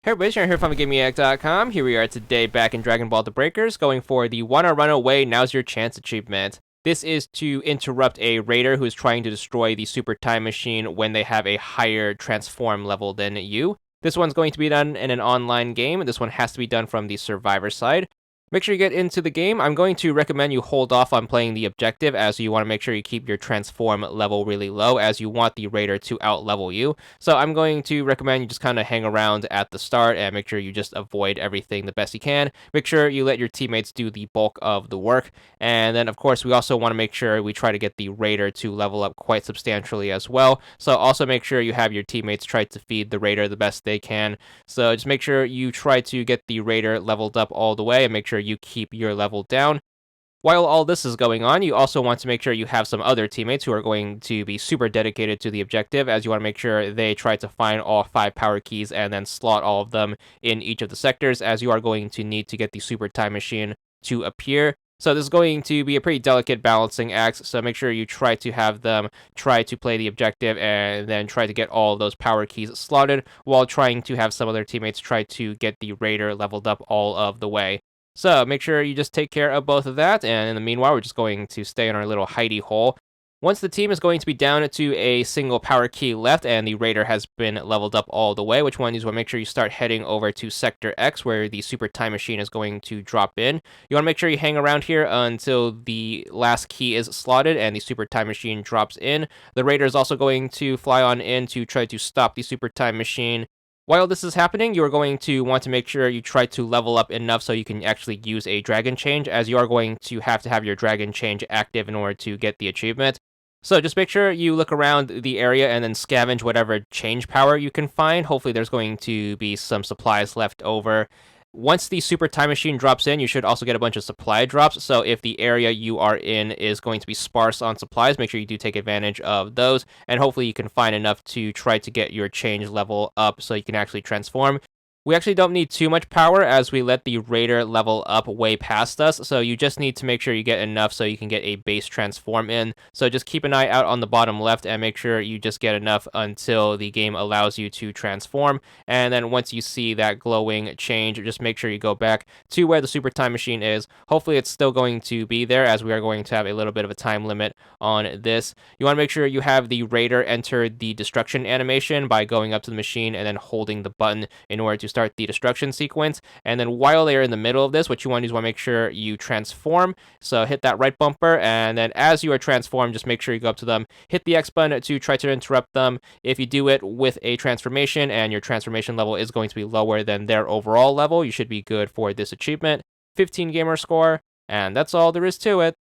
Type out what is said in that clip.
Hey everybody, Sharon here from VidGamiac.com. Here we are today back in Dragon Ball The Breakers, going for the Wanna Run Away, Now's Your Chance achievement. This is to interrupt a raider who is trying to destroy the Super Time Machine when they have a higher transform level than you. This one's going to be done in an online game. This one has to be done from the survivor side. Make sure you get into the game. I'm going to recommend you hold off on playing the objective, as you want to make sure you keep your transform level really low, as you want the raider to out-level you. So I'm going to recommend you just kind of hang around at the start and make sure you just avoid everything the best you can. Make sure you let your teammates do the bulk of the work. And then, of course, we also want to make sure we try to get the raider to level up quite substantially as well. So also make sure you have your teammates try to feed the raider the best they can. So just make sure you try to get the raider leveled up all the way and make sure you keep your level down. While all this is going on, you also want to make sure you have some other teammates who are going to be super dedicated to the objective, as you want to make sure they try to find all 5 power keys and then slot all of them in each of the sectors, as you are going to need to get the Super Time Machine to appear. So this is going to be a pretty delicate balancing act, so make sure you try to have them try to play the objective and then try to get all of those power keys slotted, while trying to have some other teammates try to get the raider leveled up all of the way. So make sure you just take care of both of that, and in the meanwhile, we're just going to stay in our little hidey hole. Once the team is going to be down to a single power key left and the raider has been leveled up all the way, which one you want to make sure you start heading over to Sector X, where the Super Time Machine is going to drop in. You want to make sure you hang around here until the last key is slotted and the Super Time Machine drops in. The raider is also going to fly on in to try to stop the Super Time Machine. While this is happening, you are going to want to make sure you try to level up enough so you can actually use a Dragon Change, as you are going to have your Dragon Change active in order to get the achievement. So just make sure you look around the area and then scavenge whatever change power you can find. Hopefully there's going to be some supplies left over. Once the Super Time Machine drops in, you should also get a bunch of supply drops. So if the area you are in is going to be sparse on supplies, make sure you do take advantage of those. And hopefully you can find enough to try to get your change level up so you can actually transform. We actually don't need too much power, as we let the raider level up way past us, so you just need to make sure you get enough so you can get a base transform in. So just keep an eye out on the bottom left and make sure you just get enough until the game allows you to transform. And then once you see that glowing change, just make sure you go back to where the Super Time Machine is. Hopefully it's still going to be there, as we are going to have a little bit of a time limit on this. You want to make sure you have the raider enter the destruction animation by going up to the machine and then holding the button in order to start the destruction sequence. And then while they're in the middle of this, what you want to do is make sure you transform. So hit that right bumper, and then as you are transformed, just make sure you go up to them, hit the X button to try to interrupt them. If you do it with a transformation and your transformation level is going to be lower than their overall level, you should be good for this achievement. 15 gamer score, and that's all there is to it.